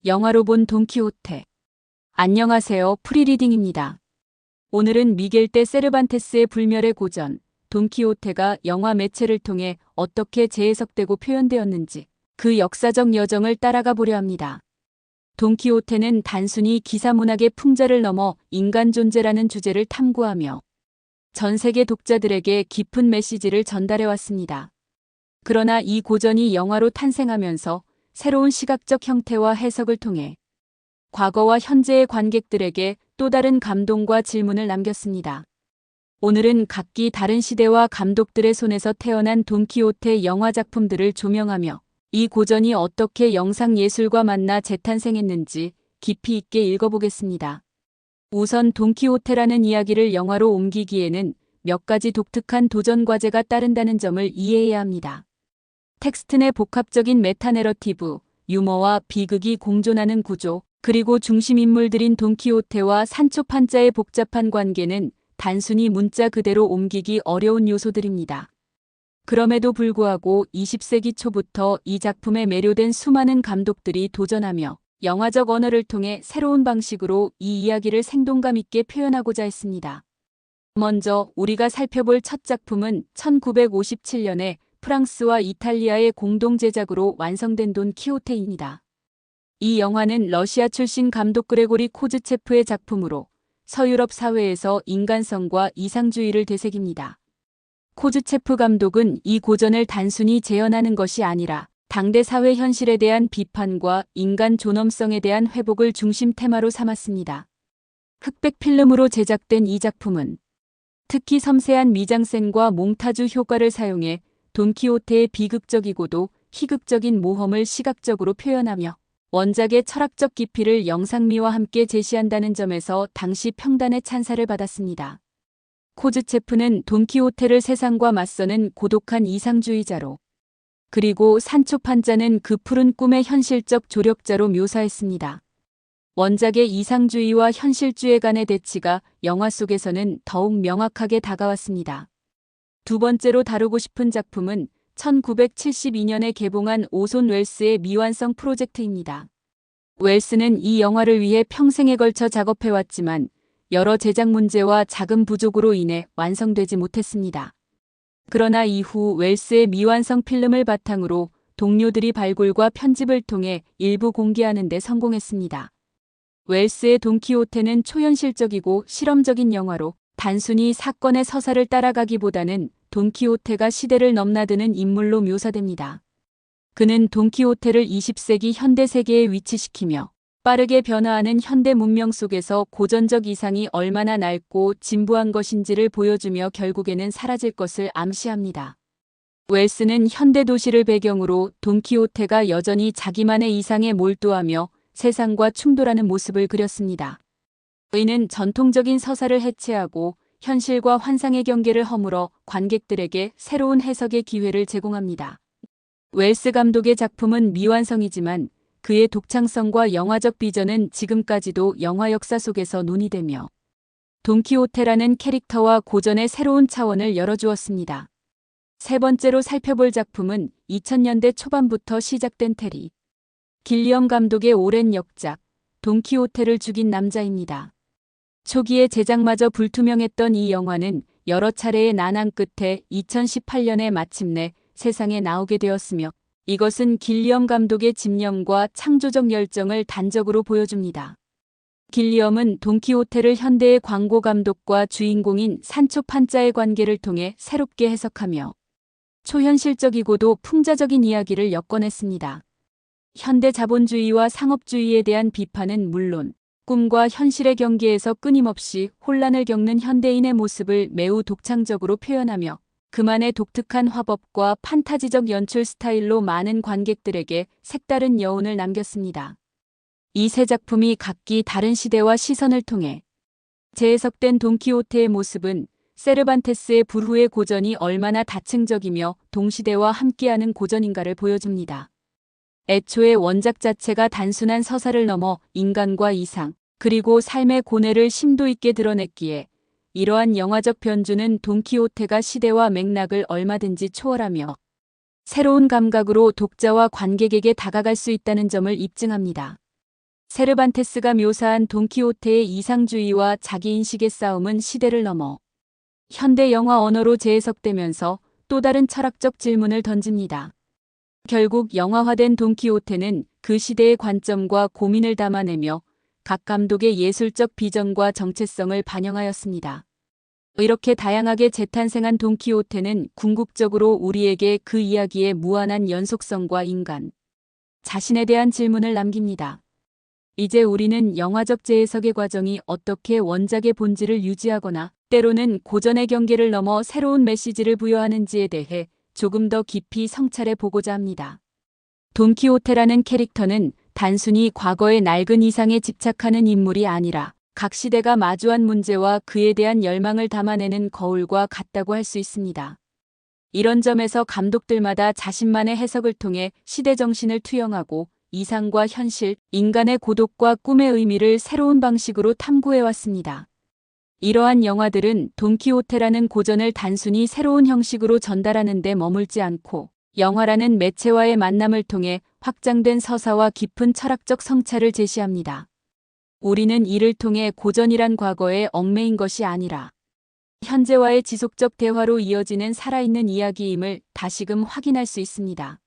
영화로 본 돈키호테. 안녕하세요. 프리리딩입니다. 오늘은 미겔 대 세르반테스의 불멸의 고전, 돈키호테가 영화 매체를 통해 어떻게 재해석되고 표현되었는지 그 역사적 여정을 따라가 보려 합니다. 돈키호테는 단순히 기사문학의 풍자를 넘어 인간 존재라는 주제를 탐구하며 전 세계 독자들에게 깊은 메시지를 전달해 왔습니다. 그러나 이 고전이 영화로 탄생하면서 새로운 시각적 형태와 해석을 통해 과거와 현재의 관객들에게 또 다른 감동과 질문을 남겼습니다. 오늘은 각기 다른 시대와 감독들의 손에서 태어난 돈키호테 영화 작품들을 조명하며 이 고전이 어떻게 영상 예술과 만나 재탄생했는지 깊이 있게 읽어보겠습니다. 우선 돈키호테라는 이야기를 영화로 옮기기에는 몇 가지 독특한 도전 과제가 따른다는 점을 이해해야 합니다. 텍스트 내 복합적인 메타내러티브, 유머와 비극이 공존하는 구조, 그리고 중심 인물들인 돈키호테와 산초 판자의 복잡한 관계는 단순히 문자 그대로 옮기기 어려운 요소들입니다. 그럼에도 불구하고 20세기 초부터 이 작품에 매료된 수많은 감독들이 도전하며 영화적 언어를 통해 새로운 방식으로 이 이야기를 생동감 있게 표현하고자 했습니다. 먼저 우리가 살펴볼 첫 작품은 1957년에 프랑스와 이탈리아의 공동 제작으로 완성된 돈키호테입니다. 이 영화는 러시아 출신 감독 그레고리 코즈체프의 작품으로 서유럽 사회에서 인간성과 이상주의를 되새깁니다. 코즈체프 감독은 이 고전을 단순히 재현하는 것이 아니라 당대 사회 현실에 대한 비판과 인간 존엄성에 대한 회복을 중심 테마로 삼았습니다. 흑백 필름으로 제작된 이 작품은 특히 섬세한 미장센과 몽타주 효과를 사용해 돈키호테의 비극적이고도 희극적인 모험을 시각적으로 표현하며 원작의 철학적 깊이를 영상미와 함께 제시한다는 점에서 당시 평단의 찬사를 받았습니다. 코즈체프는 돈키호테를 세상과 맞서는 고독한 이상주의자로, 그리고 산초 판자는 그 푸른 꿈의 현실적 조력자로 묘사했습니다. 원작의 이상주의와 현실주의 간의 대치가 영화 속에서는 더욱 명확하게 다가왔습니다. 두 번째로 다루고 싶은 작품은 1972년에 개봉한 오손 웰스의 미완성 프로젝트입니다. 웰스는 이 영화를 위해 평생에 걸쳐 작업해왔지만 여러 제작 문제와 자금 부족으로 인해 완성되지 못했습니다. 그러나 이후 웰스의 미완성 필름을 바탕으로 동료들이 발굴과 편집을 통해 일부 공개하는 데 성공했습니다. 웰스의 돈키호테는 초현실적이고 실험적인 영화로 단순히 사건의 서사를 따라가기보다는 돈키호테가 시대를 넘나드는 인물로 묘사됩니다. 그는 돈키호테를 20세기 현대 세계에 위치시키며 빠르게 변화하는 현대 문명 속에서 고전적 이상이 얼마나 낡고 진부한 것인지를 보여주며 결국에는 사라질 것을 암시합니다. 웰스는 현대 도시를 배경으로 돈키호테가 여전히 자기만의 이상에 몰두하며 세상과 충돌하는 모습을 그렸습니다. 그는 전통적인 서사를 해체하고 현실과 환상의 경계를 허물어 관객들에게 새로운 해석의 기회를 제공합니다. 웰스 감독의 작품은 미완성이지만 그의 독창성과 영화적 비전은 지금까지도 영화 역사 속에서 논의되며 돈키호테라는 캐릭터와 고전의 새로운 차원을 열어주었습니다. 세 번째로 살펴볼 작품은 2000년대 초반부터 시작된 테리 길리엄 감독의 오랜 역작 돈키호테를 죽인 남자입니다. 초기에 제작마저 불투명했던 이 영화는 여러 차례의 난항 끝에 2018년에 마침내 세상에 나오게 되었으며 이것은 길리엄 감독의 집념과 창조적 열정을 단적으로 보여줍니다. 길리엄은 돈키호테를 현대의 광고 감독과 주인공인 산초 판자의 관계를 통해 새롭게 해석하며 초현실적이고도 풍자적인 이야기를 엮어냈습니다. 현대 자본주의와 상업주의에 대한 비판은 물론 꿈과 현실의 경계에서 끊임없이 혼란을 겪는 현대인의 모습을 매우 독창적으로 표현하며 그만의 독특한 화법과 판타지적 연출 스타일로 많은 관객들에게 색다른 여운을 남겼습니다. 이 세 작품이 각기 다른 시대와 시선을 통해 재해석된 돈키호테의 모습은 세르반테스의 불후의 고전이 얼마나 다층적이며 동시대와 함께하는 고전인가를 보여줍니다. 애초에 원작 자체가 단순한 서사를 넘어 인간과 이상, 그리고 삶의 고뇌를 심도 있게 드러냈기에 이러한 영화적 변주는 돈키호테가 시대와 맥락을 얼마든지 초월하며 새로운 감각으로 독자와 관객에게 다가갈 수 있다는 점을 입증합니다. 세르반테스가 묘사한 돈키호테의 이상주의와 자기인식의 싸움은 시대를 넘어 현대 영화 언어로 재해석되면서 또 다른 철학적 질문을 던집니다. 결국 영화화된 돈키호테는 그 시대의 관점과 고민을 담아내며 각 감독의 예술적 비전과 정체성을 반영하였습니다. 이렇게 다양하게 재탄생한 돈키호테는 궁극적으로 우리에게 그 이야기의 무한한 연속성과 인간 자신에 대한 질문을 남깁니다. 이제 우리는 영화적 재해석의 과정이 어떻게 원작의 본질을 유지하거나 때로는 고전의 경계를 넘어 새로운 메시지를 부여하는지에 대해 조금 더 깊이 성찰해 보고자 합니다. 돈키호테라는 캐릭터는 단순히 과거의 낡은 이상에 집착하는 인물이 아니라 각 시대가 마주한 문제와 그에 대한 열망을 담아내는 거울과 같다고 할 수 있습니다. 이런 점에서 감독들마다 자신만의 해석을 통해 시대 정신을 투영하고 이상과 현실, 인간의 고독과 꿈의 의미를 새로운 방식으로 탐구해왔습니다. 이러한 영화들은 돈키호테라는 고전을 단순히 새로운 형식으로 전달하는 데 머물지 않고 영화라는 매체와의 만남을 통해 확장된 서사와 깊은 철학적 성찰을 제시합니다. 우리는 이를 통해 고전이란 과거에 얽매인 것이 아니라 현재와의 지속적 대화로 이어지는 살아있는 이야기임을 다시금 확인할 수 있습니다.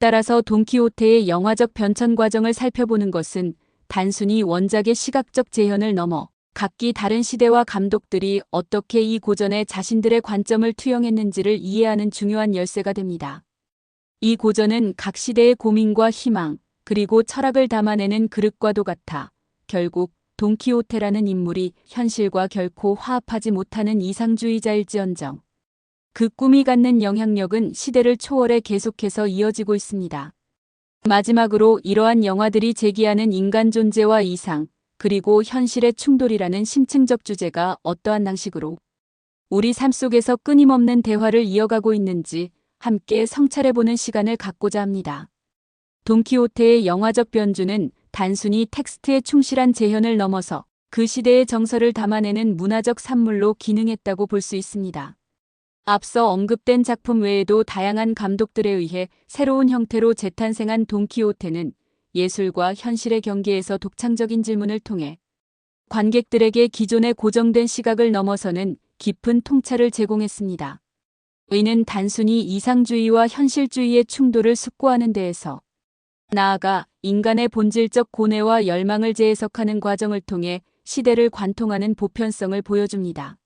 따라서 돈키호테의 영화적 변천 과정을 살펴보는 것은 단순히 원작의 시각적 재현을 넘어 각기 다른 시대와 감독들이 어떻게 이 고전에 자신들의 관점을 투영했는지를 이해하는 중요한 열쇠가 됩니다. 이 고전은 각 시대의 고민과 희망, 그리고 철학을 담아내는 그릇과도 같아 결국 돈키호테라는 인물이 현실과 결코 화합하지 못하는 이상주의자일지언정 그 꿈이 갖는 영향력은 시대를 초월해 계속해서 이어지고 있습니다. 마지막으로 이러한 영화들이 제기하는 인간 존재와 이상, 그리고 현실의 충돌이라는 심층적 주제가 어떠한 방식으로 우리 삶 속에서 끊임없는 대화를 이어가고 있는지 함께 성찰해보는 시간을 갖고자 합니다. 돈키호테의 영화적 변주는 단순히 텍스트에 충실한 재현을 넘어서 그 시대의 정서를 담아내는 문화적 산물로 기능했다고 볼 수 있습니다. 앞서 언급된 작품 외에도 다양한 감독들에 의해 새로운 형태로 재탄생한 돈키호테는 예술과 현실의 경계에서 독창적인 질문을 통해 관객들에게 기존의 고정된 시각을 넘어서는 깊은 통찰을 제공했습니다. 이는 단순히 이상주의와 현실주의의 충돌을 숙고하는 데에서 나아가 인간의 본질적 고뇌와 열망을 재해석하는 과정을 통해 시대를 관통하는 보편성을 보여줍니다.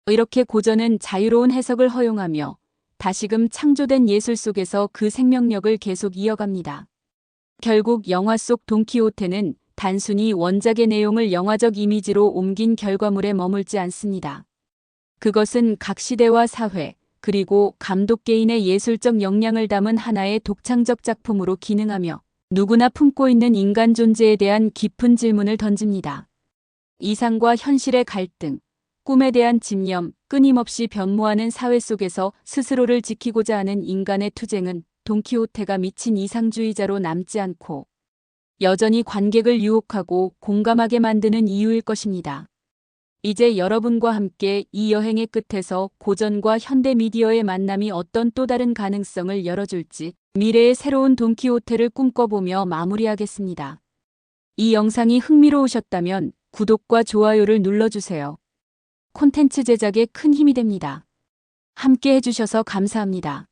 이렇게 고전은 자유로운 해석을 허용하며 다시금 창조된 예술 속에서 그 생명력을 계속 이어갑니다. 결국 영화 속 돈키호테는 단순히 원작의 내용을 영화적 이미지로 옮긴 결과물에 머물지 않습니다. 그것은 각 시대와 사회, 그리고 감독 개인의 예술적 역량을 담은 하나의 독창적 작품으로 기능하며 누구나 품고 있는 인간 존재에 대한 깊은 질문을 던집니다. 이상과 현실의 갈등, 꿈에 대한 집념, 끊임없이 변모하는 사회 속에서 스스로를 지키고자 하는 인간의 투쟁은 돈키호테가 미친 이상주의자로 남지 않고 여전히 관객을 유혹하고 공감하게 만드는 이유일 것입니다. 이제 여러분과 함께 이 여행의 끝에서 고전과 현대 미디어의 만남이 어떤 또 다른 가능성을 열어줄지 미래의 새로운 돈키호테를 꿈꿔보며 마무리하겠습니다. 이 영상이 흥미로우셨다면 구독과 좋아요를 눌러주세요. 콘텐츠 제작에 큰 힘이 됩니다. 함께 해주셔서 감사합니다.